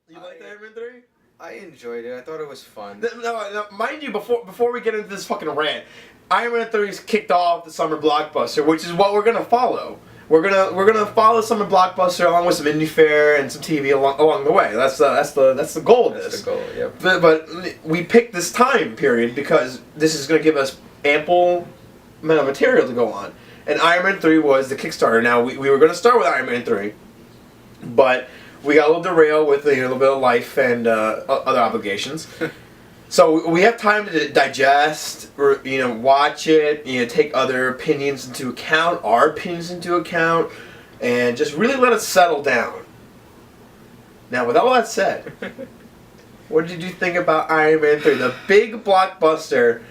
You liked Iron Man 3? I enjoyed it. I thought it was fun. No, mind you, before we get into this fucking rant, Iron Man 3's kicked off the summer blockbuster, which is what we're gonna follow. We're gonna follow summer blockbuster along with some indie fare and some TV along the way. That's the goal of this. That's the goal. Yep. But we picked this time period because this is gonna give us ample amount of material to go on. And Iron Man 3 was the Kickstarter. Now we were gonna start with Iron Man 3, but we got a little derailed with a little bit of life and other obligations. So we have time to digest, or, watch it, take other opinions into account, our opinions into account, and just really let it settle down. Now, with all that said, what did you think about Iron Man 3? The big blockbuster,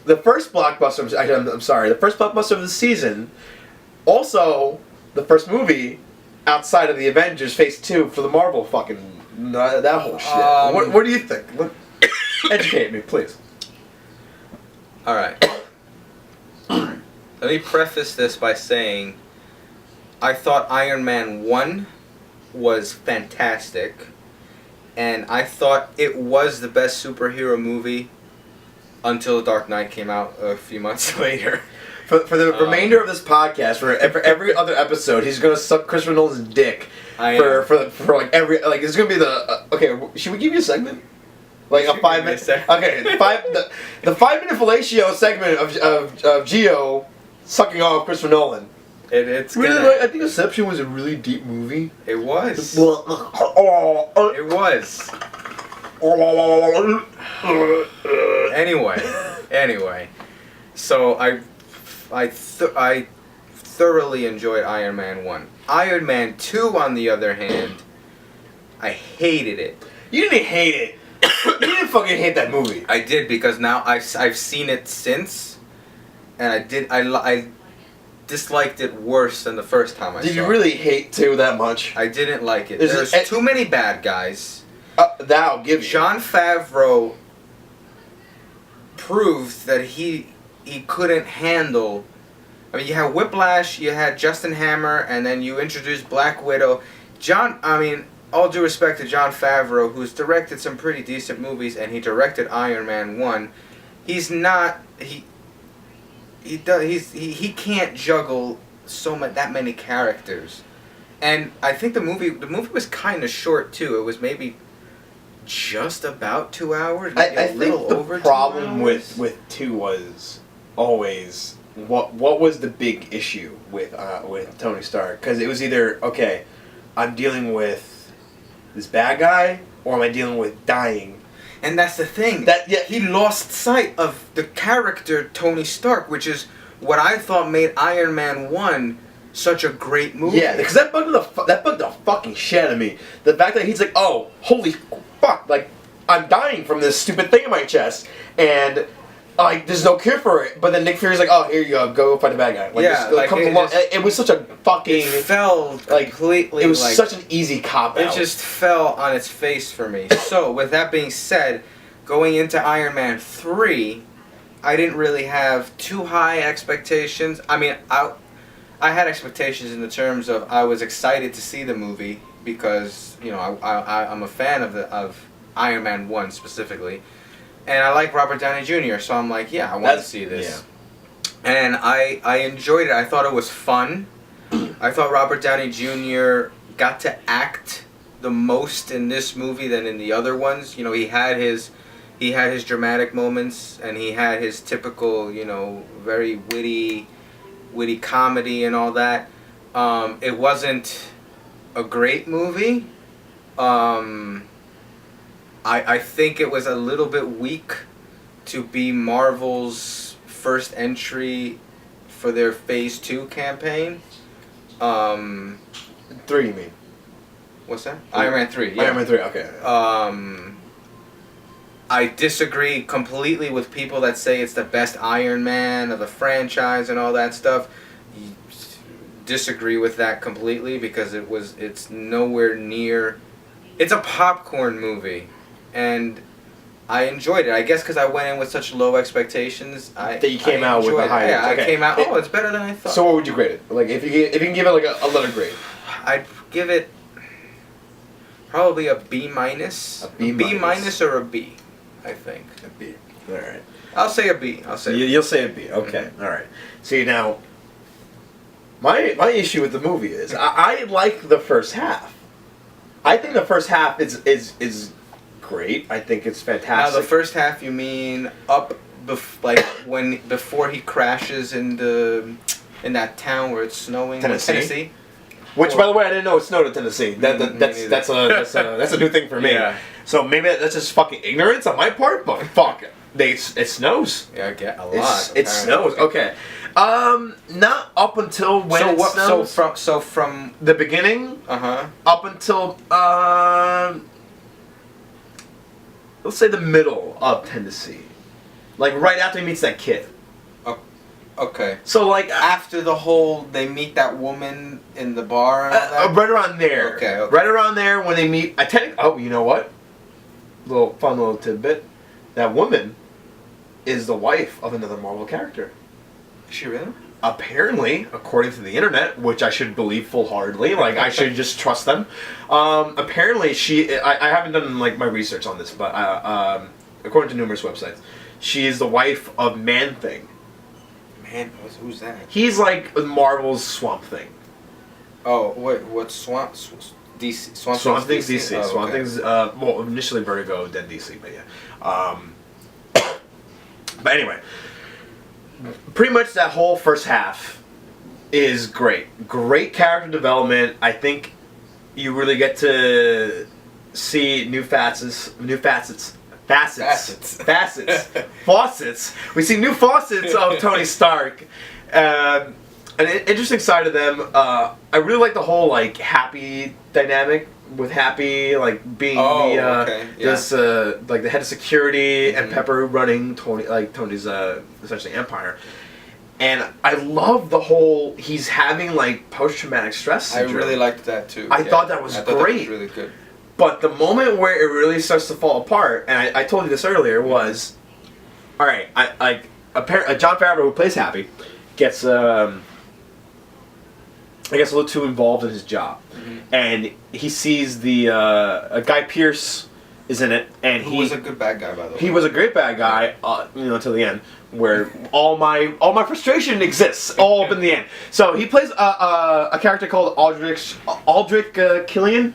the first blockbuster, I'm sorry, the first blockbuster of the season, also the first movie outside of the Avengers Phase 2 for the Marvel fucking, that whole shit. What do you think? Educate me, please. Alright. Let me preface this by saying I thought Iron Man 1 was fantastic, and I thought it was the best superhero movie until The Dark Knight came out a few months later. For the remainder of this podcast, for every other episode, he's gonna suck Christopher Nolan's dick for like every it's gonna be the okay. Should we give you a segment? Like a 5 minute. Okay, the 5-minute fellatio segment of Gio sucking off Christopher Nolan. It's really, I think Inception was a really deep movie. It was. It was. Anyway, so I thoroughly enjoyed Iron Man 1. Iron Man 2, on the other hand, I hated it. You didn't hate it. You didn't fucking hate that movie. I did, because now I've seen it since, and I disliked it worse than the first time I saw it. Did you really hate 2 that much? I didn't like it. There's too many bad guys. That'll give you. Jon Favreau proved that he couldn't handle. I mean, you had Whiplash, you had Justin Hammer, and then you introduced Black Widow. All due respect to Jon Favreau, who's directed some pretty decent movies, and he directed Iron Man 1. He's not he can't juggle that many characters. And I think the movie was kind of short too. It was maybe just about 2 hours, maybe I think the problem with 2 was always what was the big issue with Tony Stark, because it was either, okay, I'm dealing with this bad guy, or am I dealing with dying? And that's the thing. He lost sight of the character Tony Stark, which is what I thought made Iron Man 1 such a great movie. Yeah, because that bugged the fucking shit out of me. The fact that he's like, oh, holy fuck, like, I'm dying from this stupid thing in my chest, and there's no cure for it. But then Nick Fury's like, oh, here you go fight the bad guy. It was such a fucking. It fell completely. It was such an easy cop out. It just fell on its face for me. So with that being said, going into Iron Man 3, I didn't really have too high expectations. I mean, I had expectations in the terms of I was excited to see the movie because I'm a fan of Iron Man 1 specifically. And I like Robert Downey Jr., so I'm like, yeah, I want to see this. Yeah. And I enjoyed it. I thought it was fun. I thought Robert Downey Jr. got to act the most in this movie than in the other ones. He had his dramatic moments, and he had his typical, very witty comedy and all that. It wasn't a great movie. I think it was a little bit weak to be Marvel's first entry for their Phase 2 campaign. 3, you mean? What's that? Iron Man 3, yeah. Iron Man 3, okay. I disagree completely with people that say it's the best Iron Man of the franchise and all that stuff. Disagree with that completely, because it's nowhere near. It's a popcorn movie. And I enjoyed it. I guess because I went in with such low expectations. That you came out with a high. Yeah, okay. I came out. Oh, it's better than I thought. So what would you grade it? Like, if you can give it like a letter grade. I'd give it Probably a B minus. A B B minus. minus or a B, I think. A B. All right. I'll say a B. You'll say a B. Okay. All right. See now. My issue with the movie is I like the first half. I think the first half is great. I think it's fantastic. Now the first half, you mean before he crashes in that town where it's snowing? Tennessee. Which, by the way, I didn't know it snowed in Tennessee. That's a new thing for me. Yeah. So maybe that's just fucking ignorance on my part. But fuck, it snows. Yeah, I get a lot. It snows. Okay. Not up until when it snows. So from the beginning. Uh-huh. Up until let's say the middle of Tennessee, like right after he meets that kid. Okay. So like after they meet that woman in the bar. And all that? Right around there. Okay. Right around there when they meet. You know what? Fun little tidbit. That woman is the wife of another Marvel character. Is she really? Apparently, according to the internet, which I should believe full-heartedly, like I should just trust them. Apparently, I haven't done like my research on this, but according to numerous websites, she is the wife of Man-Thing. Man, who's that? He's like Marvel's Swamp Thing. Oh, what's Swamp? DC. Swamp Thing's DC. Oh, Swamp okay. Thing's initially Vertigo, then DC, but yeah. But anyway, pretty much that whole first half is great. Great character development. I think you really get to see new facets. Faucets. We see new faucets of Tony Stark. An interesting side of them. I really like the whole like Happy dynamic with Happy like being this like the head of security and Pepper running Tony's essentially empire. And I love the whole he's having like post-traumatic stress syndrome. I really liked that too. I thought that was great. That was really good. But the moment where it really starts to fall apart, and I told you this earlier, was, all right, Jon Favreau, who plays Happy, gets I guess a little too involved in his job, and he sees the Guy Pearce is in it, and he was a good bad guy, by the way. He was a great bad guy, until the end, where all my frustration exists all up in the end. So he plays a character called Aldrich Killian.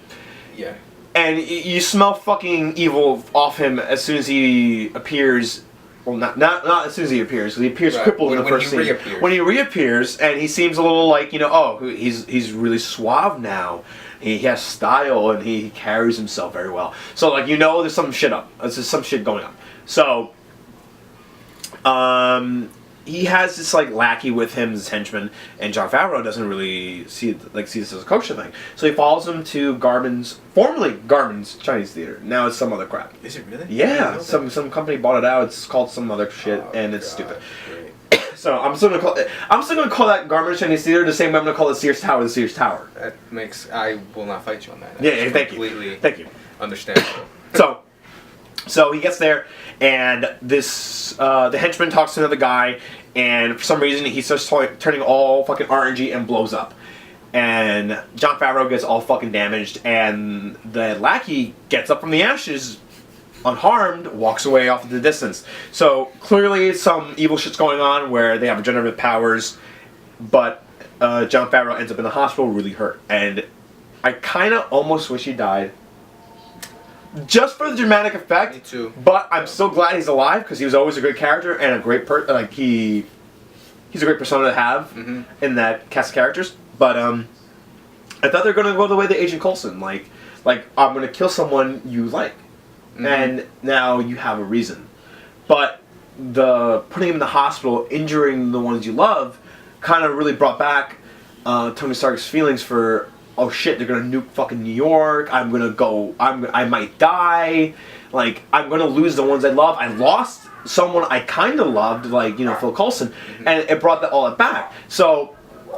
Yeah. And you smell fucking evil off him as soon as he appears. Well, not as soon as he appears, because he appears crippled in the first scene. When he reappears, and he seems a little like, he's really suave now. He has style, and he carries himself very well. So, like, there's some shit up. There's some shit going on. So, he has this like lackey with him, this henchman, and Jon Favreau doesn't really see this as a kosher thing. So he follows him to formerly Garmin's Chinese Theater. Now it's some other crap. Is it really? Yeah, some company bought it out. It's called some other shit, and it's stupid. So I'm still gonna call that Garmin's Chinese Theater the same way I'm gonna call the Sears Tower the Sears Tower. I will not fight you on that. Yeah, thank you. Understandable. So he gets there, and the henchman talks to another guy, and for some reason he starts turning all fucking orangey and blows up. And Jon Favreau gets all fucking damaged, and the lackey gets up from the ashes, unharmed, walks away off into the distance. So clearly some evil shit's going on where they have regenerative powers, but Jon Favreau ends up in the hospital really hurt. And I kind of almost wish he died. Just for the dramatic effect. Me too. But I'm still glad he's alive because he was always a great character and a great he's a great persona to have in that cast of characters. But I thought they were gonna go the way of the Agent Coulson, like I'm gonna kill someone you like, and now you have a reason. But the putting him in the hospital, injuring the ones you love, kind of really brought back Tony Stark's feelings for, oh shit, they're gonna nuke fucking New York. I might die. Like, I'm gonna lose the ones I love. I lost someone I kind of loved, like, Phil Coulson, and it brought all that back. So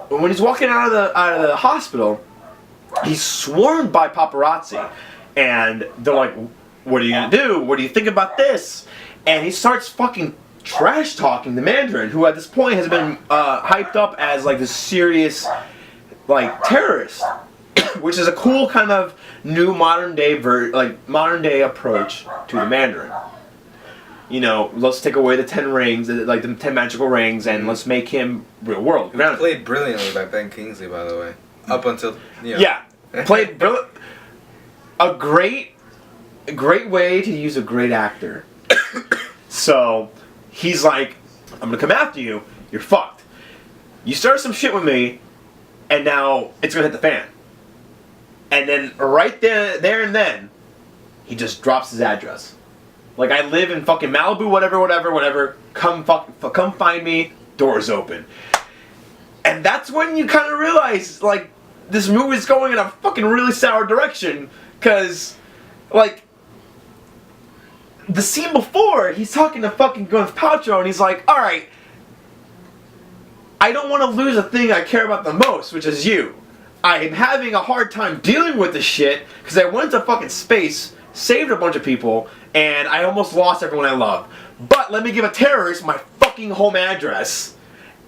when he's walking out of the hospital, he's swarmed by paparazzi, and they're like, "What are you gonna do? What do you think about this?" And he starts fucking trash talking the Mandarin, who at this point has been hyped up as like this serious, like, terrorist. which is a cool kind of new modern day modern day approach to the Mandarin. You know, let's take away the 10 rings, like the 10 magical rings, and let's make him real world. Played brilliantly by Ben Kingsley, by the way. Up until, you know. Yeah, played brilliant. A great way to use a great actor. So, he's like, I'm gonna come after you, you're fucked. You started some shit with me, and now it's gonna hit the fan. And then, right there and then, he just drops his address. Like, I live in fucking Malibu, whatever. Come find me. Doors open. And that's when you kind of realize, like, this movie's going in a fucking really sour direction. Because, like, the scene before, he's talking to fucking Gwyneth Paltrow, and he's like, alright, I don't want to lose the thing I care about the most, which is you. I am having a hard time dealing with this shit, because I went to fucking space, saved a bunch of people, and I almost lost everyone I love. But let me give a terrorist my fucking home address,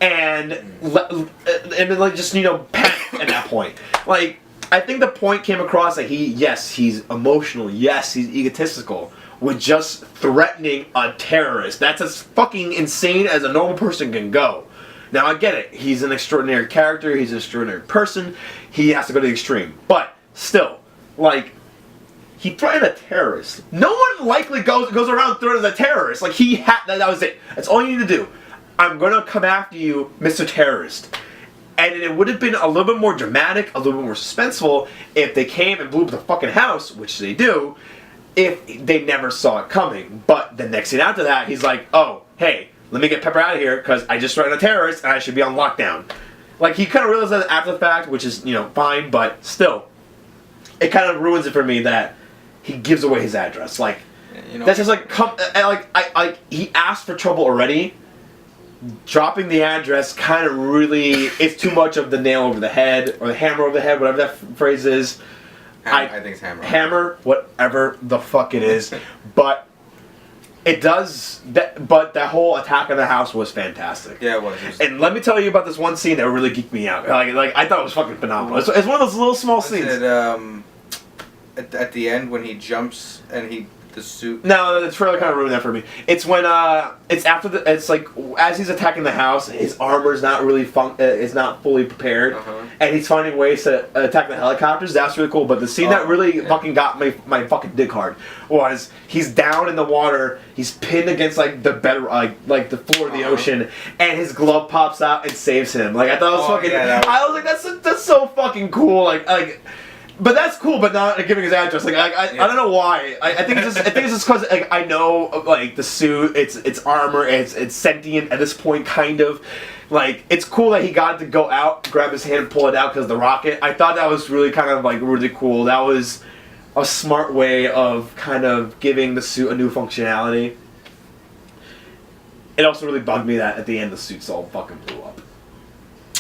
and then like just, you know, panic at that point. Like, I think the point came across that he's emotional, yes, he's egotistical, with just threatening a terrorist. That's as fucking insane as a normal person can go. Now, I get it. He's an extraordinary character, he's an extraordinary person, he has to go to the extreme. But, still, like, he threatened a terrorist. No one likely goes around threatening a terrorist. Like, that was it. That's all you need to do. I'm gonna come after you, Mr. Terrorist. And it would have been a little bit more dramatic, a little bit more suspenseful if they came and blew up the fucking house, which they do, if they never saw it coming. But the next scene after that, he's like, oh, hey, let me get Pepper out of here, because I just threatened a terrorist and I should be on lockdown. Like, he kind of realized that after the fact, which is, you know, fine, but still, it kind of ruins it for me that he gives away his address. Like, you know, that's just like, he asked for trouble already. Dropping the address kind of really, it's too much of the nail over the head, or the hammer over the head, whatever that phrase is. I think it's hammer. Hammer, whatever the fuck it is. But it does, but that whole attack on the house was fantastic. Yeah, it was. And let me tell you about this one scene that really geeked me out. Like I thought it was fucking phenomenal. It's one of those little small scenes. At the end when he jumps and the suit. No, the trailer kind of ruined that for me. It's when it's after it's like as he's attacking the house, his armor's not really is not fully prepared, and he's finding ways to attack the helicopters. That's really cool. But the scene that really fucking got my fucking dick hard was he's down in the water, he's pinned against like the bed, like the floor of the ocean, and his glove pops out and saves him. Like I thought it was fucking. Yeah, I was like, that's so fucking cool. Like. But that's cool, but not giving his address. Like I don't know why. I think it's just because like, I know like the suit, it's armor, it's sentient at this point, kind of. Like it's cool that he got to go out, grab his hand, and pull it out because of the rocket. I thought that was really kind of like really cool. That was a smart way of kind of giving the suit a new functionality. It also really bugged me that at the end the suits all fucking blew up.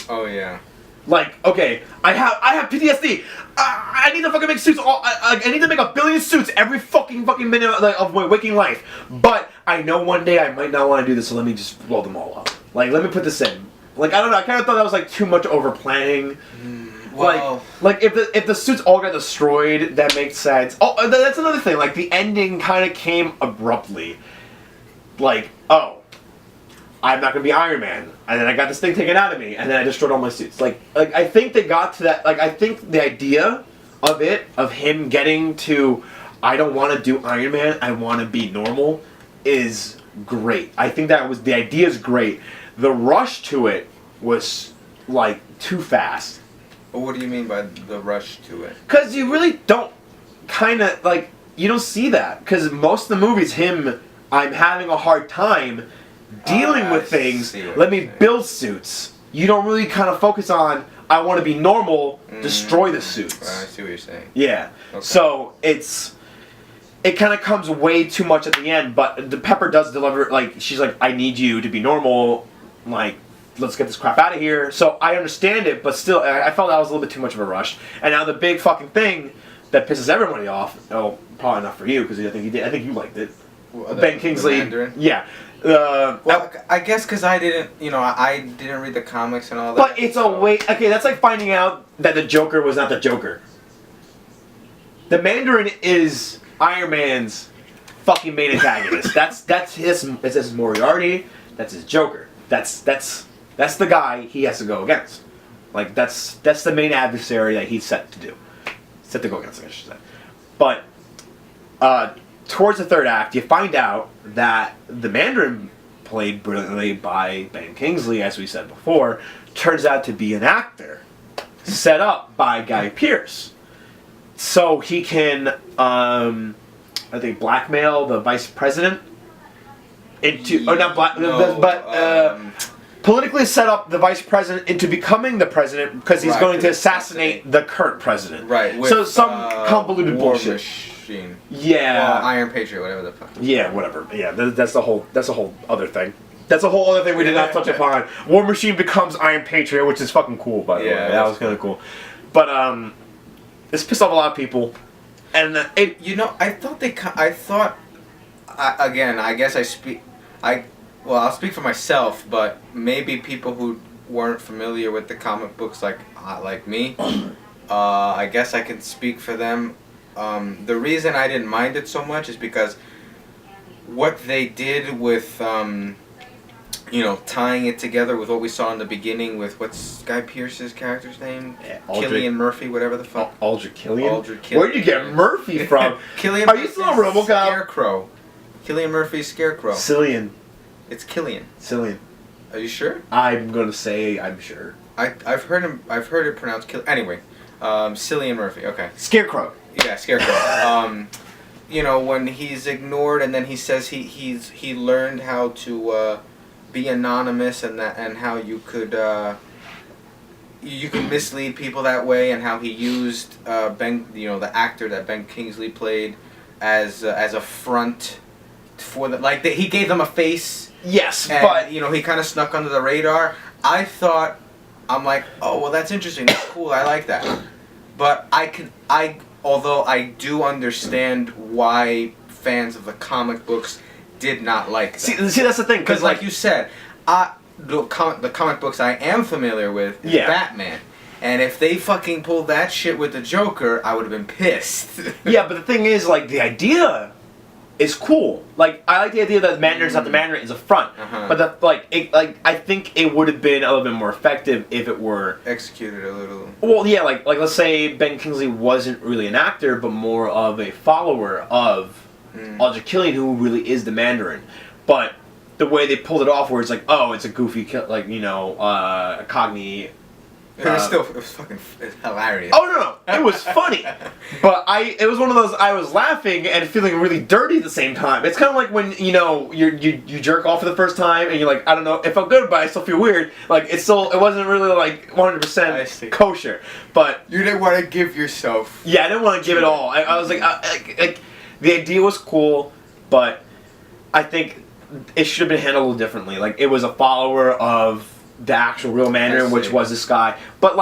Oh yeah. Like, okay, I have PTSD. I need to fucking make suits. I need to make 1 billion suits every fucking minute of my waking life. But I know one day I might not want to do this, so let me just blow them all up. Like, let me put this in. Like, I don't know. I kind of thought that was like too much over planning. Well, like if the suits all got destroyed, that makes sense. Oh, that's another thing. Like the ending kind of came abruptly. Like, oh, I'm not gonna be Iron Man, and then I got this thing taken out of me, and then I destroyed all my suits. Like I think they got to that. Like I think the idea of him getting to, I don't want to do Iron Man, I want to be normal, is great. I think the idea is great. The rush to it was like too fast. Well, what do you mean by the rush to it? Because you really don't you don't see that. Because most of the movies, I'm having a hard time dealing with things, let me build suits. You don't really kind of focus on, I want to be normal, destroy the suits. I see what you're saying. Yeah. Okay. So it kind of comes way too much at the end, but the Pepper does deliver, like, she's like, I need you to be normal, like, let's get this crap out of here. So I understand it, but still, I felt that was a little bit too much of a rush. And now the big fucking thing that pisses everybody off, probably not for you, because I think you liked it. Ben Kingsley. Yeah. Well, I guess because I didn't read the comics and all that. But it's a way. Okay, that's like finding out that the Joker was not the Joker. the Mandarin is Iron Man's fucking main antagonist. that's his Moriarty. That's his Joker. That's the guy he has to go against. Like that's the main adversary that he's set to go against, I should say. But towards the third act, you find out that the Mandarin, played brilliantly by Ben Kingsley, as we said before, turns out to be an actor set up by Guy Pearce, so he can, I think, blackmail the vice president into, or not black, no, but politically set up the vice president into becoming the president because he's going to assassinate the current president. Right. With, so some convoluted War bullshit. Machine. Yeah. Well, Iron Patriot, whatever the fuck. Yeah, whatever. Yeah, that's a whole other thing. That's a whole other thing we did not touch upon. War Machine becomes Iron Patriot, which is fucking cool, by the way. That was kind of cool. But this pissed off a lot of people, and again, I guess I'll speak for myself, but maybe people who weren't familiar with the comic books like me, I guess I can speak for them. The reason I didn't mind it so much is because what they did with, tying it together with what we saw in the beginning with what's Guy Pearce's character's name? Yeah, Cillian Murphy, whatever the fuck. Aldrich Killian? Aldrich Killian. Where'd you get Murphy from? Cillian Are you still on RoboCop? Scarecrow. Cillian Murphy's Scarecrow. Cillian. It's Cillian. Cillian. Are you sure? I'm gonna say I'm sure. I've heard it pronounced Anyway, Cillian Murphy. Okay. Scarecrow. Yeah, Scarecrow. When he's ignored, and then he says he learned how to be anonymous, and how you can mislead people that way, and how he used the actor that Ben Kingsley played as a front for he gave them a face. Yes, and, but he kind of snuck under the radar. I'm like, oh well, that's interesting. That's cool. I like that. But although I do understand why fans of the comic books did not like that. See, that's the thing. Because like you said, the comic books I am familiar with is Batman. And if they fucking pulled that shit with the Joker, I would have been pissed. Yeah, but the thing is, the idea is cool. I like the idea that the Mandarin's not the Mandarin, is a front. But I think it would have been a little bit more effective if it were executed a little. Well, yeah, let's say Ben Kingsley wasn't really an actor, but more of a follower of Aldrich Killian, who really is the Mandarin. But the way they pulled it off, where it's it's a goofy, Cogni. It was fucking hilarious. Oh no, it was funny, but it was one of those I was laughing and feeling really dirty at the same time. It's kind of like when you jerk off for the first time and you're like, I don't know, it felt good, but I still feel weird. It wasn't really 100% kosher. But you didn't want to give yourself. Yeah, I didn't want to give it all. I was the idea was cool, but I think it should have been handled a little differently. It was a follower of the actual real Mandarin, which was this guy. But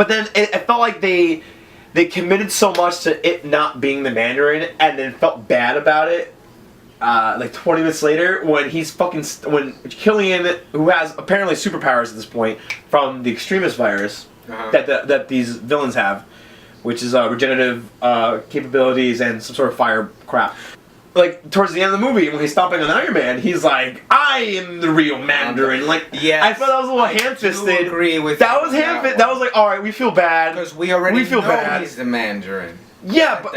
then it felt like they committed so much to it not being the Mandarin, and then felt bad about it. 20 minutes later, when when Killian, who has apparently superpowers at this point from the extremist virus that these villains have, which is regenerative capabilities and some sort of fire crap. Towards the end of the movie, when he's stomping on Iron Man, he's like, I am the real Mandarin. Yes, I felt that was a little ham-fisted. Agree with that was ham-fisted. That was alright, we feel bad. Because we already know he's the Mandarin. Yeah, but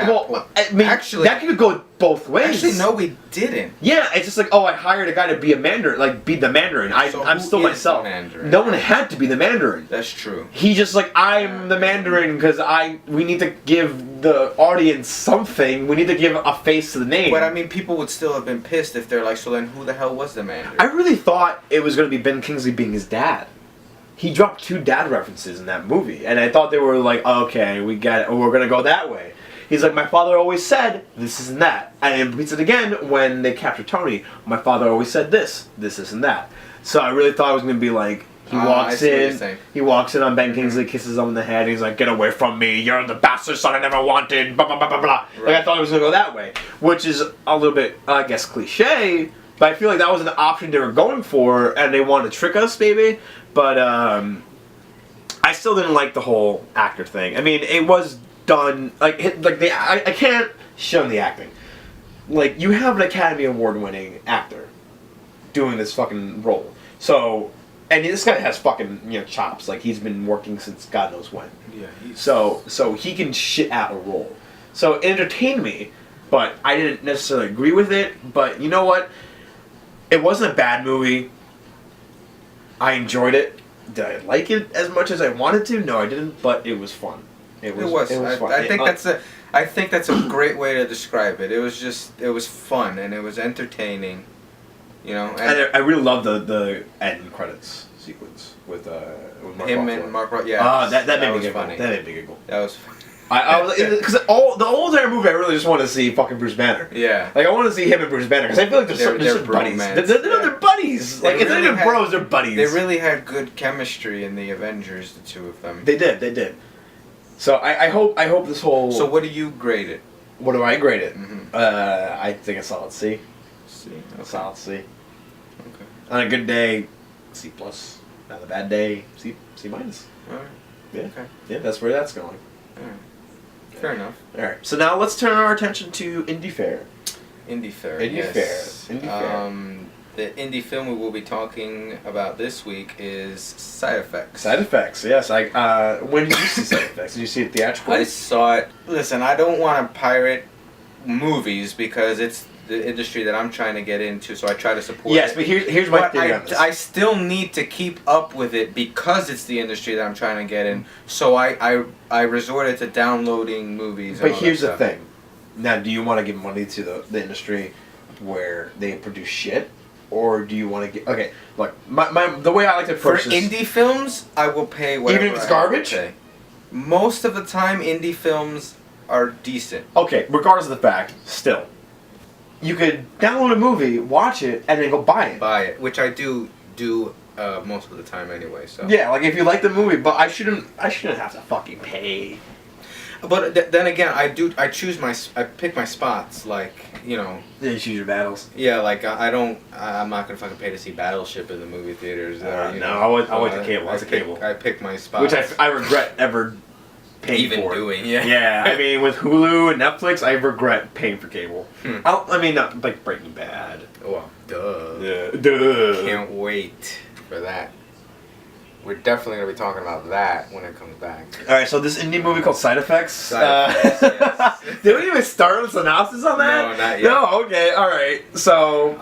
I mean, actually, that could go both ways. Actually, no, we didn't. Yeah, it's just I hired a guy to be a Mandarin, be the Mandarin. I'm still myself. No one had to be the Mandarin. That's true. He just I'm the Mandarin because we need to give the audience something. We need to give a face to the name. But I mean, people would still have been pissed if they're like, so then who the hell was the Mandarin? I really thought it was going to be Ben Kingsley being his dad. He dropped 2 dad references in that movie, and I thought they were okay, we get it, we're going to go that way. He's like, my father always said this isn't that. And he repeats it again when they capture Tony. My father always said this isn't that. So I really thought it was going to be he walks in on Ben Kingsley, kisses him on the head, and he's like, get away from me, you're the bastard son I never wanted, blah, blah, blah, blah, blah. Right. I thought it was going to go that way, which is a little bit, I guess, cliche, but I feel like that was an option they were going for, and they wanted to trick us, maybe, but I still didn't like the whole actor thing. I mean, it was done I can't shun the acting. Like, you have an Academy Award winning actor doing this fucking role. So, and this guy has fucking, chops. Like, he's been working since God knows when. Yeah. So he can shit out a role. So it entertained me, but I didn't necessarily agree with it. But you know what? It wasn't a bad movie. I enjoyed it. Did I like it as much as I wanted to? No, I didn't. But it was fun. It was fun. I think that's a great way to describe it. It was fun and it was entertaining. And I really love the end credits sequence with Mark him Ruffalo. and Mark Ruffalo. Yeah, that made me giggle. That made me giggle. That was funny. I was because the whole entire movie I really just wanted to see fucking Bruce Banner. Yeah. Like, I want to see him and Bruce Banner because I feel like they're buddies. They're buddies. Like, if they're bros, they're buddies. They really had good chemistry in the Avengers, the two of them. They did. So I hope this whole. So what do you grade it? What do I grade it? Mm-hmm. I think a solid C. C. A Okay. solid C. Okay. On a good day, C plus. On a bad day, C minus. All right. Yeah. Okay. Yeah, that's where that's going. All right. Fair enough. All right. So now let's turn our attention to Indie Fair. Indie Fair. Indie Yes. Fair. Indie Fair. The indie film we will be talking about this week is Side Effects. Side Effects. Yes. When did you see Side Effects? Did you see it theatrically? I saw it. Listen, I don't want to pirate movies because it's the industry that I'm trying to get into, so I try to support yes, it. but here's my theory on this. I still need to keep up with it because it's the industry that I'm trying to get in. So I resorted to downloading movies. But here's the thing. Now, do you want to give money to the industry where they produce shit? Or do you want to get... Okay, look, the way I like to approach For this... indie films, I will pay whatever. Even if it's garbage? Most of the time, indie films are decent. Okay, regardless of the fact, still. You could download a movie, watch it, and then go buy it. Buy it, which I do most of the time anyway. So yeah, like if you like the movie, but I shouldn't have to fucking pay. But then again, I pick my spots, like, Then you choose your battles. Yeah, like I'm not gonna fucking pay to see Battleship in the movie theaters. I went to cable. It's a cable. I pick my spots, which I regret ever paying even for. Doing. Yeah. Yeah, I mean, with Hulu and Netflix, I regret paying for cable. Not like Breaking Bad. Well, duh. Yeah, duh. Can't wait for that. We're definitely going to be talking about that when it comes back. Alright, so this indie movie called Side Effects. Side Effects, yes. Did we even start with synopsis on that? No, not yet. No, okay, alright. So...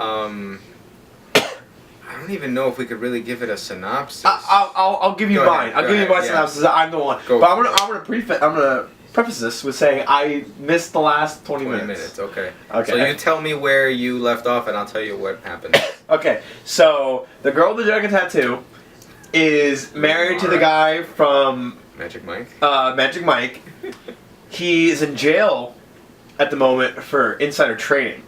I don't even know if we could really give it a synopsis. I'll give you mine. I'll give you my synopsis. I'm the one. But I'm gonna preface this with saying I missed the last 20 minutes. Okay. Okay. So you tell me where you left off, and I'll tell you what happened. Okay. So the girl with the dragon tattoo is married to the guy from Magic Mike. Magic Mike. He is in jail at the moment for insider trading.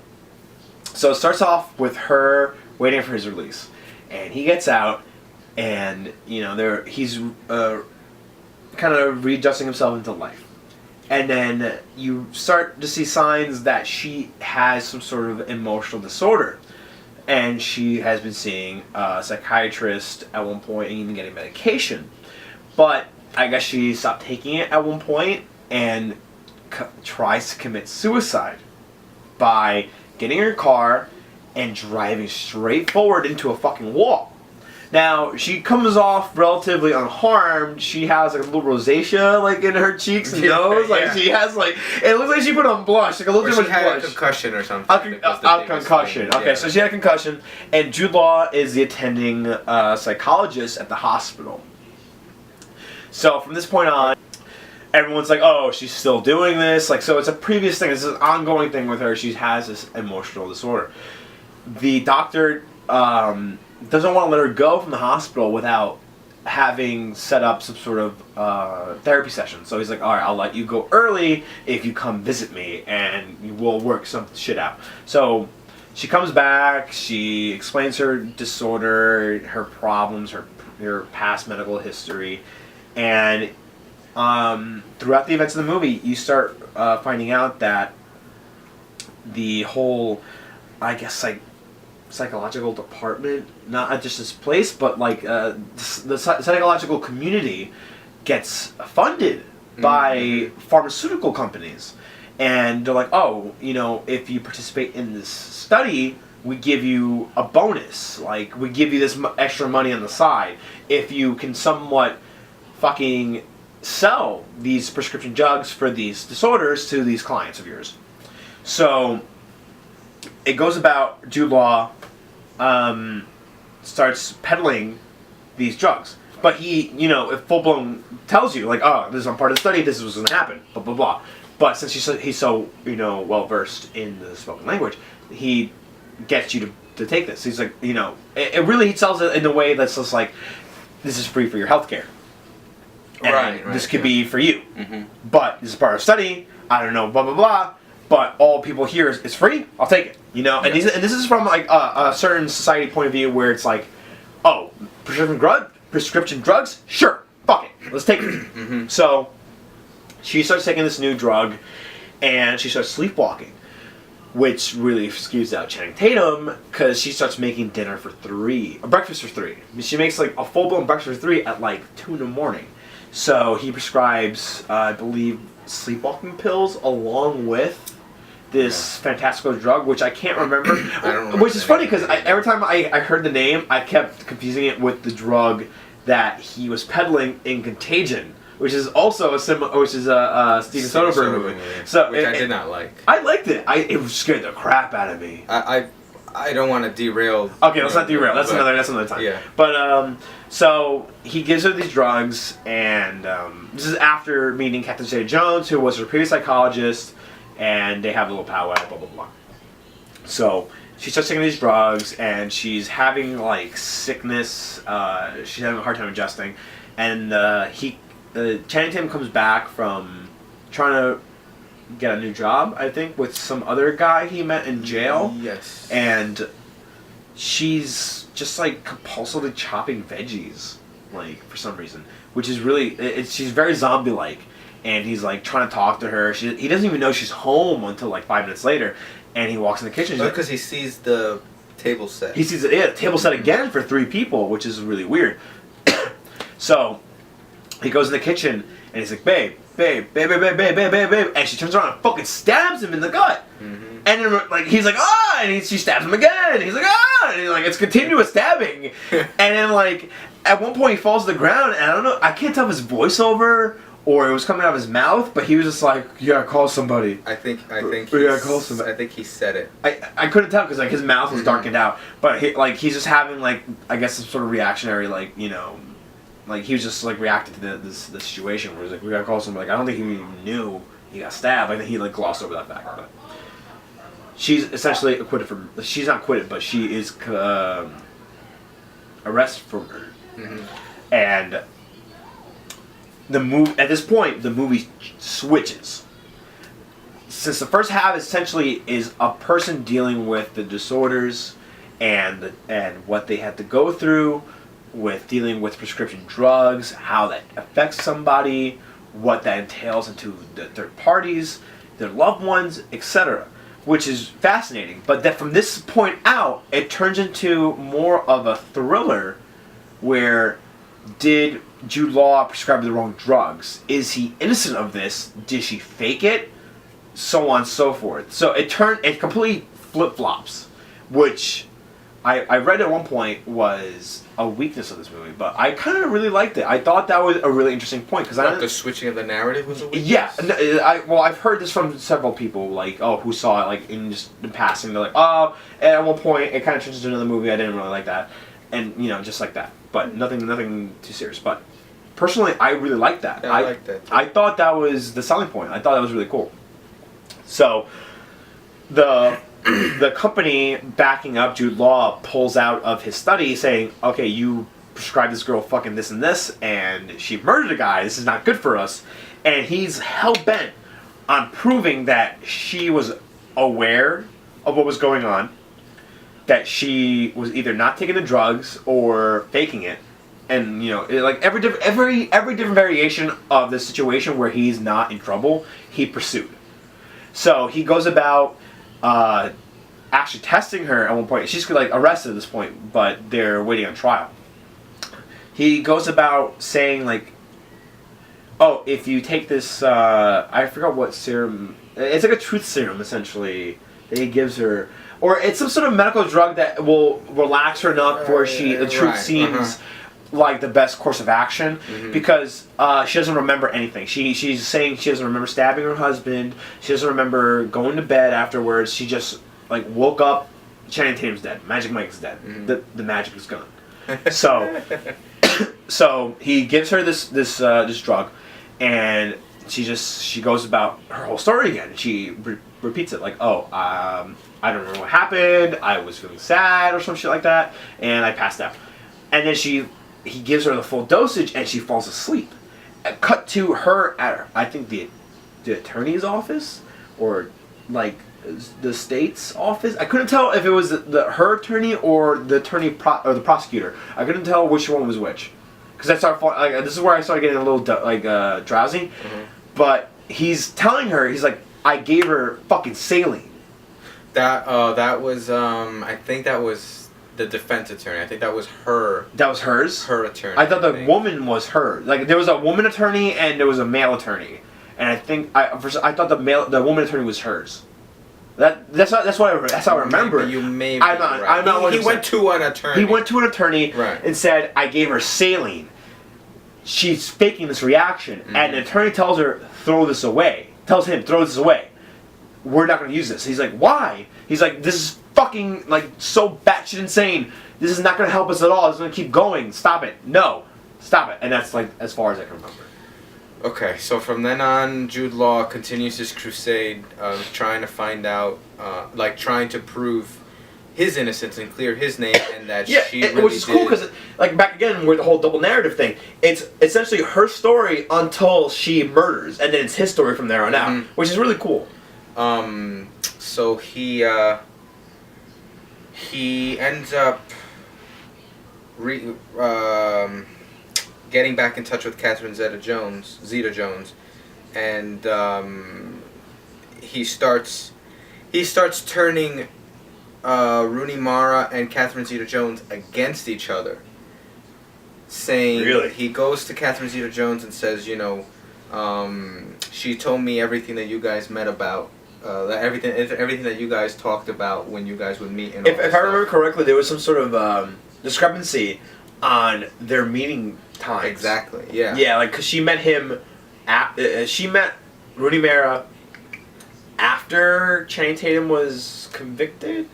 So it starts off with her waiting for his release, and he gets out, and he's kind of readjusting himself into life, and then you start to see signs that she has some sort of emotional disorder. And she has been seeing a psychiatrist at one point and even getting medication. But I guess she stopped taking it at one point and tries to commit suicide by getting in her car and driving straight forward into a fucking wall. Now, she comes off relatively unharmed. She has like a little rosacea in her cheeks and nose. Like she has it looks like she put on blush, like a little too much blush. She had a concussion or something. A concussion. Okay, so she had a concussion, and Jude Law is the attending psychologist at the hospital. So from this point on, everyone's like, "Oh, she's still doing this." So it's a previous thing. It's an ongoing thing with her. She has this emotional disorder. The doctor doesn't want to let her go from the hospital without having set up some sort of therapy session. So he's like, all right, I'll let you go early if you come visit me, and we'll work some shit out. So she comes back, she explains her disorder, her problems, her past medical history, and throughout the events of the movie, you start finding out that the whole, I guess, psychological department, not just this place, but the psychological community gets funded by pharmaceutical companies. And they're like, oh, you know, if you participate in this study, we give you a bonus. Like, we give you this extra money on the side if you can somewhat fucking sell these prescription drugs for these disorders to these clients of yours. So it goes about Jude Law starts peddling these drugs. But he, you know, if full-blown tells you, like, oh, this is on part of the study, this is what's going to happen, blah, blah, blah. But since he's so, you know, well-versed in the spoken language, he gets you to take this. He's like, you know, it really, he sells it in a way that's just like, this is free for your healthcare. Right. This could be for you. But this is part of the study, I don't know, blah, blah, blah. But all people hear is, it's free, I'll take it. You know, and this is from, like, a certain society point of view where it's like, oh, prescription drugs? Sure, fuck it, let's take it. So she starts taking this new drug, and she starts sleepwalking, which really skews out Channing Tatum, because she starts making dinner for 3, a breakfast for 3. She makes like a full-blown breakfast for 3 at like 2 in the morning. So he prescribes, I believe, sleepwalking pills along with this fantastical drug, which I can't remember. I don't remember. Which is funny, because every time I heard the name, I kept confusing it with the drug that he was peddling in Contagion, which is also a Steven Soderbergh movie. So which I did not like. I liked it. It scared the crap out of me. I don't want to derail. Okay, let's not derail. That's another time. Yeah. But so he gives her these drugs, and this is after meeting Captain Zeta-Jones, who was her previous psychologist, and they have a little powwow, blah blah blah. So she starts taking these drugs, and she's having like sickness. She's having a hard time adjusting, and Channing Tatum comes back from trying to get a new job, I think, with some other guy he met in jail. Yes. And she's just like compulsively chopping veggies, like, for some reason, which is really she's very zombie-like. And he's like trying to talk to her. He doesn't even know she's home until like 5 minutes later, and he walks in the kitchen. Because he sees the table set. He sees the table set again for 3 people, which is really weird. So he goes in the kitchen and he's like, babe, and she turns around and fucking stabs him in the gut. And then, like, he's like, ah, and she stabs him again. And he's like, ah, and he's like, it's continuous stabbing. And then, like, at one point he falls to the ground, and I don't know, I can't tell if it's voiceover or it was coming out of his mouth, but he was just like, yeah, call somebody. I think call somebody. I think he said it. I couldn't tell because like his mouth was darkened out, but he's just having like, I guess, some sort of reactionary, like, you know, like he was just like reacting to the situation where he's like, we gotta call somebody. Like, I don't think he even knew he got stabbed. I think he like glossed over that fact. But she's essentially acquitted from. She's not acquitted, but she is arrested for murder. And at this point, the movie switches. Since the first half essentially is a person dealing with the disorders and what they had to go through with dealing with prescription drugs, how that affects somebody, what that entails into the third parties, their loved ones, etc., which is fascinating. But that from this point out, it turns into more of a thriller where did Jude Law prescribe the wrong drugs? Is he innocent of this? Did she fake it? So on and so forth. So it completely flip-flops, which I read at one point was a weakness of this movie, but I kind of really liked it. I thought that was a really interesting point. The switching of the narrative was a weakness? Yeah. I've heard this from several people, like, who saw it like in passing. They're like, oh, and at one point it kind of turns into another movie. I didn't really like that. And, you know, just like that. But nothing too serious. But personally, I really liked that. Yeah, I liked that too. I thought that was the selling point. I thought that was really cool. So, the company backing up Jude Law pulls out of his study saying, okay, you prescribed this girl fucking this and this, and she murdered a guy. This is not good for us. And he's hell-bent on proving that she was aware of what was going on, that she was either not taking the drugs or faking it, and, you know, like every different variation of the situation where he's not in trouble, he pursued. So he goes about actually testing her at one point. She's like arrested at this point, but they're waiting on trial. He goes about saying like, oh, if you take this, I forgot what serum. It's like a truth serum, essentially, that he gives her. Or it's some sort of medical drug that will relax her enough where the truth seems like the best course of action. Because she doesn't remember anything. She's saying she doesn't remember stabbing her husband. She doesn't remember going to bed afterwards. She just, like, woke up. Channing Tatum's dead. Magic Mike's dead. The magic is gone. So... So he gives her this drug, and she goes about her whole story again. She repeats it like, "Oh, I don't remember what happened. I was feeling sad or some shit like that, and I passed out." And then he gives her the full dosage, and she falls asleep. Cut to her at I think the attorney's office or like the state's office. I couldn't tell if it was her attorney or the attorney or the prosecutor. I couldn't tell which one was which. Because I started, this is where I started getting a little drowsy. But he's telling her, he's like, I gave her fucking saline. That was I think that was the defense attorney. I think that was her. That was hers? Her attorney. I thought the woman was her. Like there was a woman attorney and there was a male attorney, and I think I thought the woman attorney was hers. That's how I remember. You may be I'm not. He went to an attorney. He went to an attorney and said, "I gave her saline." She's faking this reaction, and the attorney tells her, "Throw this away." Tells him, "Throw this away. We're not going to use this." He's like, "Why?" He's like, "This is fucking like so batshit insane. This is not going to help us at all. It's going to keep going. Stop it. No, stop it." And that's like as far as I can remember. Okay, so from then on, Jude Law continues his crusade of trying to find out, trying to prove his innocence and clear his name, and that she really which is cool because, like, back again with the whole double narrative thing, it's essentially her story until she murders, and then it's his story from there on out, which is really cool. So he ends up getting back in touch with Catherine Zeta-Jones, and he starts turning Rooney Mara and Catherine Zeta-Jones against each other. Saying really? He goes to Catherine Zeta-Jones and says, she told me everything that you guys met about, everything that you guys talked about when you guys would meet. And if I remember correctly, there was some sort of discrepancy on their meeting times. Exactly. Yeah. Yeah, like because she met him, she met Rooney Mara after Channing Tatum was convicted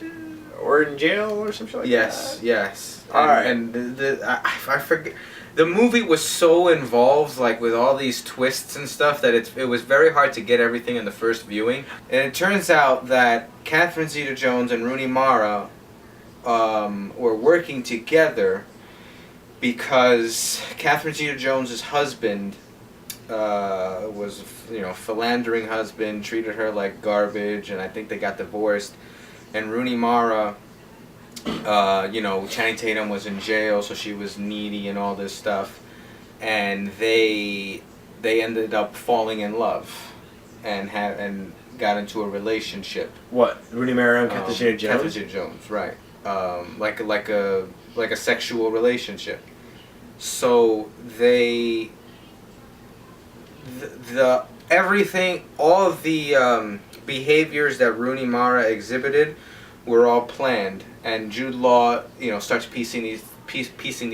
or in jail or something like that. Yes. All right. And I forget. The movie was so involved, like with all these twists and stuff, that it was very hard to get everything in the first viewing. And it turns out that Catherine Zeta-Jones and Rooney Mara were working together because Catherine Zeta-Jones' husband was, philandering husband, treated her like garbage, and I think they got divorced. And Rooney Mara, Channing Tatum was in jail, so she was needy and all this stuff. And they ended up falling in love and got into a relationship. What? Rooney Mara and Catherine Zeta-Jones? Catherine Zeta-Jones, right. Like a sexual relationship. So all of the behaviors that Rooney Mara exhibited were all planned, and Jude Law, starts piecing these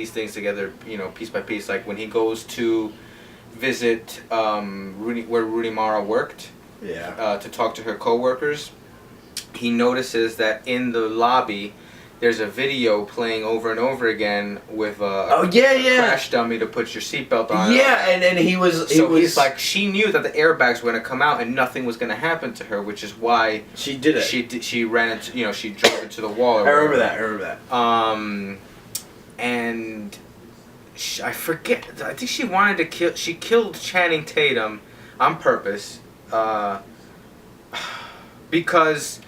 things together, piece by piece. Like when he goes to visit where Rooney Mara worked, to talk to her coworkers, he notices that in the lobby there's a video playing over and over again with a crash dummy to put your seatbelt on. Yeah, and he was... He's like, she knew that the airbags were going to come out and nothing was going to happen to her, which is why... She did it. She ran into, she drove into the wall. I remember that. And I forget, I think she wanted to kill... She killed Channing Tatum on purpose. Because...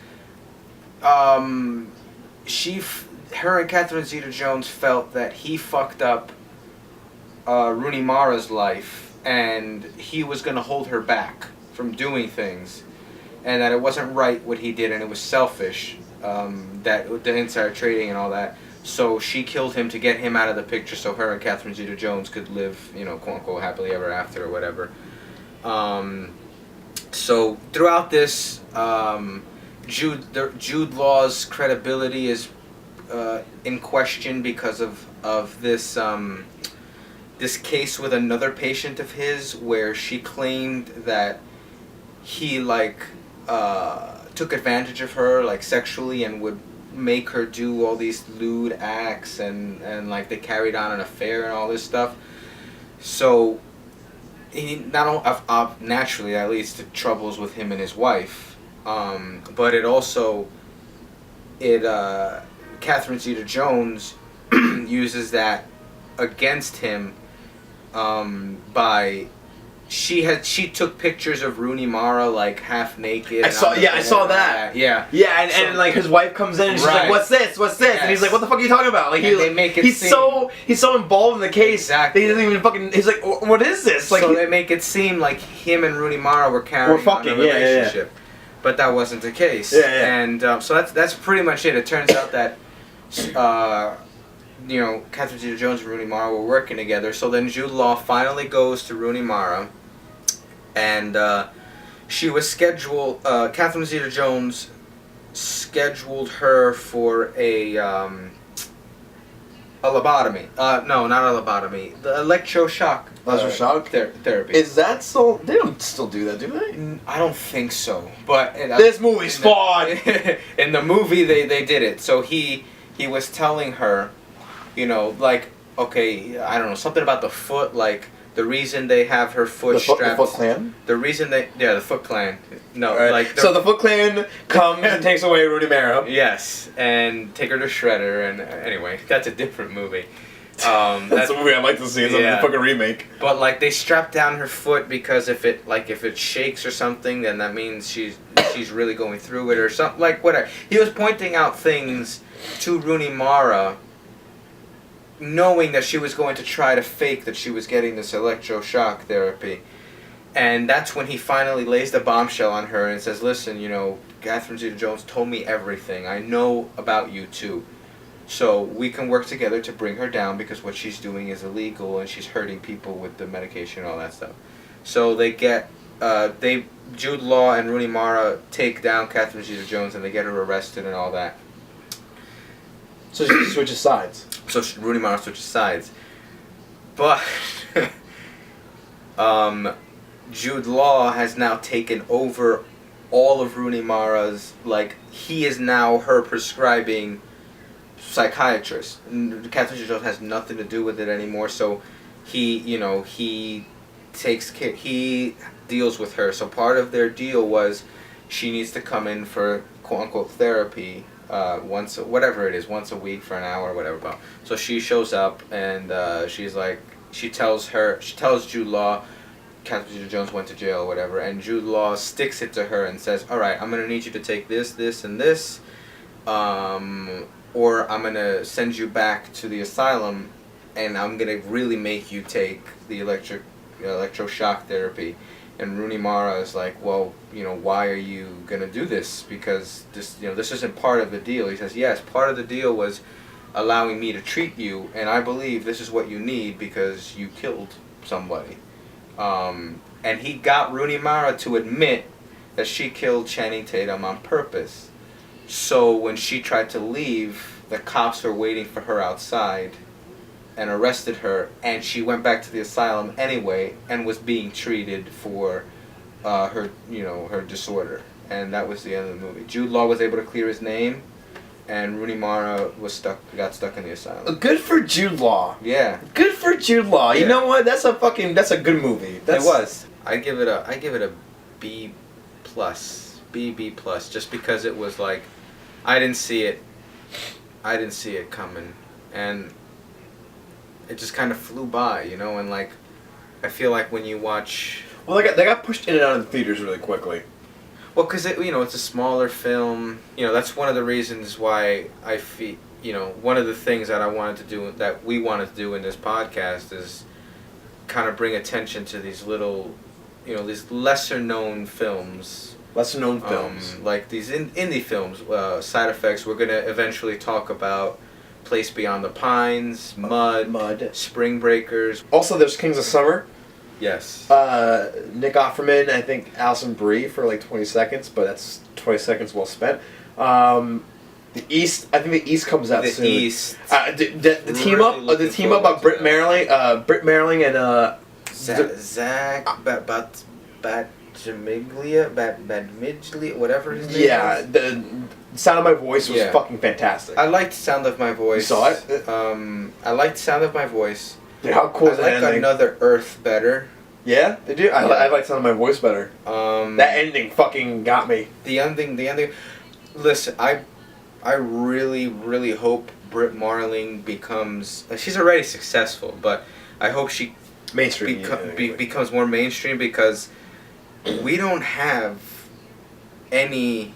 her and Catherine Zeta-Jones felt that he fucked up Rooney Mara's life, and he was going to hold her back from doing things, and that it wasn't right what he did, and it was selfish, that the insider trading and all that. So she killed him to get him out of the picture, so her and Catherine Zeta-Jones could live, quote unquote, happily ever after or whatever. So throughout this, Jude Law's credibility is in question because of this this case with another patient of his, where she claimed that he took advantage of her sexually and would make her do all these lewd acts and they carried on an affair and all this stuff. So he not only naturally that leads to troubles with him and his wife, but it also Catherine Zeta-Jones uses that against him by she took pictures of Rooney Mara half naked. I saw that. Yeah. Yeah, and his wife comes in and she's like, "What's this? What's this?" Yes. And he's like, "What the fuck are you talking about?" He's so involved in the case. Exactly. That he doesn't even fucking. He's like, "What is this?" So they make it seem like him and Rooney Mara were carrying on a relationship, but that wasn't the case. Yeah. And so that's pretty much it. It turns out that Catherine Zeta-Jones and Rooney Mara were working together. So then Jude Law finally goes to Rooney Mara, and she was scheduled. Catherine Zeta-Jones scheduled her for a lobotomy. No, not a lobotomy. The electroshock. Therapy. Is that still? They don't still do that, do they? I don't think so. But this movie's flawed. In the movie, they did it. So he was telling her, okay, I don't know, something about the foot, the reason they have her foot strapped. The Foot Clan? The reason the Foot Clan. No, right. So the Foot Clan comes and takes away Rooney Mara. Yes, and take her to Shredder, and anyway, that's a different movie. That's a movie I'd like to see. It's a fucking remake. But they strap down her foot because if it shakes or something, then that means she's really going through it or something, whatever. He was pointing out things to Rooney Mara, knowing that she was going to try to fake that she was getting this electroshock therapy. And that's when he finally lays the bombshell on her and says, "Listen, Catherine Zeta-Jones told me everything. I know about you too. So we can work together to bring her down because what she's doing is illegal and she's hurting people with the medication and all that stuff." So they get, Jude Law and Rooney Mara take down Catherine Zeta-Jones and they get her arrested and all that. So she switches sides. So Rooney Mara switches sides. But Jude Law has now taken over all of Rooney Mara's, he is now her prescribing psychiatrist. Catherine Zeta-Jones has nothing to do with it anymore, so he takes care, he deals with her. So part of their deal was she needs to come in for quote-unquote therapy once a week for an hour or whatever. So she shows up and she tells Jude Law Catherine Zeta-Jones went to jail or whatever, and Jude Law sticks it to her and says, "Alright, I'm going to need you to take this, this, and this, or I'm going to send you back to the asylum and I'm going to really make you take the electroshock therapy." And Rooney Mara is like, "Well, why are you going to do this? Because this isn't part of the deal." He says, "Yes, part of the deal was allowing me to treat you, and I believe this is what you need because you killed somebody." And he got Rooney Mara to admit that she killed Channing Tatum on purpose. So when she tried to leave, the cops were waiting for her outside and arrested her, and she went back to the asylum anyway and was being treated for her disorder. And that was the end of the movie. Jude Law was able to clear his name, and Rooney Mara got stuck in the asylum. Good for Jude Law. Yeah. Good for Jude Law. You know what? That's a good movie. It was. I give it a B+, B+, just because it was I didn't see it coming, and it just kind of flew by, and I feel like when you watch. Well, they got pushed in and out of the theaters really quickly. Well, because it's a smaller film. That's one of the reasons why I feel. One of the things that we wanted to do in this podcast is kind of bring attention to these little, these lesser known films. Lesser known films. Like these indie films. Side Effects. We're gonna eventually talk about Place Beyond the Pines, Mud, Spring Breakers. Also, there's Kings of Summer. Yes. Nick Offerman, I think Alison Brie for like 20 seconds, but that's 20 seconds well spent. The East, I think the East comes out soon. The East. The team up, on Britt Marling, and Zach Badmiglia, whatever his name is. Yeah, the Sound of My Voice was fucking fantastic. I liked Sound of My Voice. You saw it? I liked Sound of My Voice. Dude, how cool is that ending? I like Another Earth better. Yeah, did you? I like Sound of My Voice better. That ending fucking got me. The ending. Listen, I really, really hope Britt Marling becomes. She's already successful, but I hope she mainstream becomes more mainstream, because we don't have any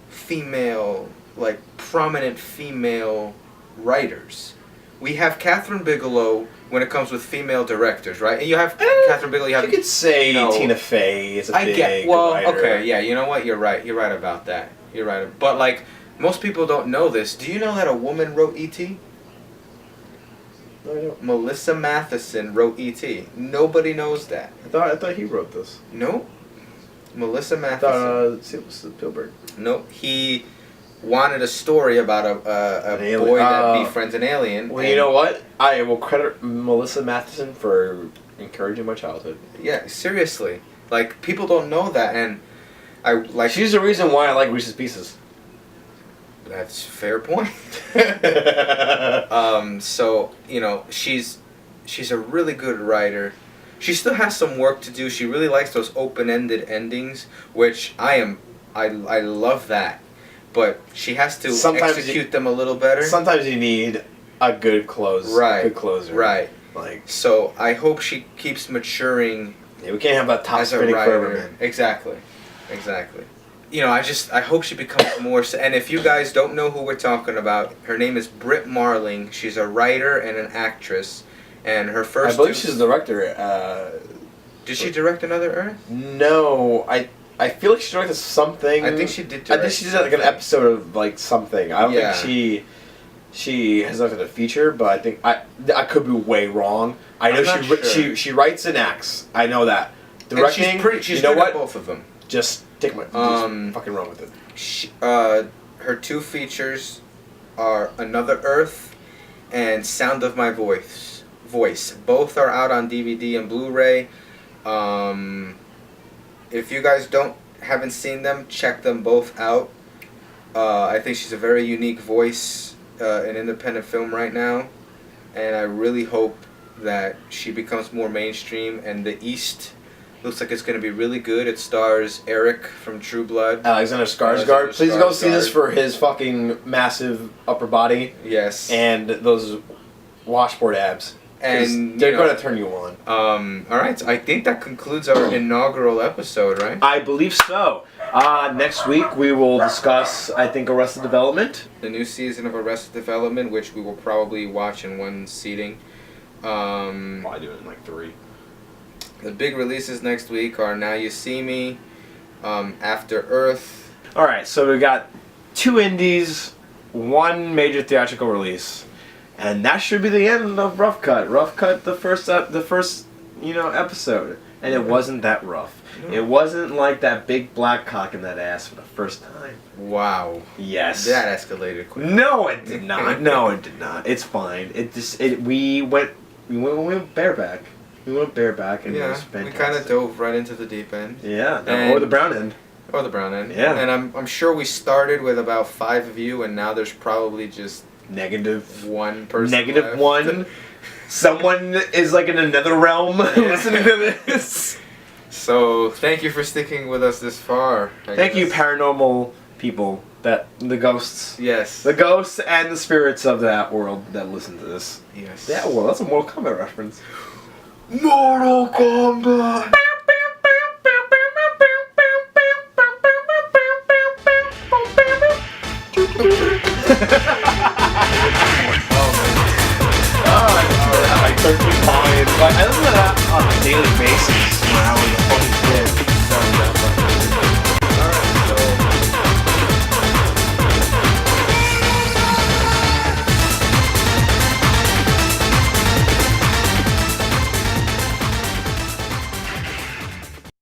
female, like, prominent female writers. We have Catherine Bigelow when it comes with female directors, right? And you have Catherine Bigelow. You could say Tina Fey is a big writer. Okay, yeah, you know what? You're right. You're right about that. You're right. But, like, most people don't know this. Do you know that a woman wrote E.T.? No, I don't. Melissa Matheson wrote E.T. Nobody knows that. I thought he wrote this. No. Melissa Matheson. It was Spielberg. No, he wanted a story about a boy that befriends an alien. Well, you know what? I will credit Melissa Matheson for encouraging my childhood. Yeah, seriously. Like, people don't know that, and she's the reason why I like Reese's Pieces. That's a fair point. So, you know, she's a really good writer. She still has some work to do. She really likes those open-ended endings, which I love that. But she has to execute them a little better. Sometimes you need a good close. Right. Good closer. Right. Like. So I hope she keeps maturing. Yeah, we can't have that top spinning forever, man. Exactly. You know, I hope she becomes more. And if you guys don't know who we're talking about, her name is Britt Marling. She's a writer and an actress, and her first. I believe she's the director. Did she direct Another Earth? No, I feel like she directed something. I think she did. I think she did like an episode of like something. I don't think she has directed a feature, but I think I could be way wrong. I know she writes and acts. I know that. Directing. She's good at both of them. Just take my just fucking run with it. Her two features are Another Earth and Sound of My Voice. Both are out on DVD and Blu-ray. If you guys haven't seen them, check them both out. I think she's a very unique voice in independent film right now, and I really hope that she becomes more mainstream. And The East looks like it's going to be really good. It stars Eric from True Blood. Alexander Skarsgård. Please go see this for his fucking massive upper body. Yes. And those washboard abs. And they're going to turn you on. All right. So I think that concludes our inaugural episode, right? I believe so. Next week we will discuss, I think, Arrested Development. The new season of Arrested Development, which we will probably watch in one seating. I do it in like 3. The big releases next week are Now You See Me, After Earth. All right, so we got 2 indies, 1 major theatrical release, and that should be the end of Rough Cut. Rough Cut, the first episode, and it wasn't that rough. No. It wasn't like that big black cock in that ass for the first time. Wow. Yes. That escalated quickly. No, it did not. No, it did not. It's fine. We went bareback. We went bareback and it was fantastic. We kind of dove right into the deep end. Yeah, or the brown end. Or the brown end. Yeah. And I'm sure we started with about 5 of you, and now there's probably just -1 person -1. Someone is like in another realm listening to this. So thank you for sticking with us this far. Thank you, paranormal people, the ghosts. Yes. The ghosts and the spirits of that world that listen to this. Yes. That world. That's a Mortal Kombat reference. Mortal Kombat. I listen to that on a daily basis when I was a fucking kid.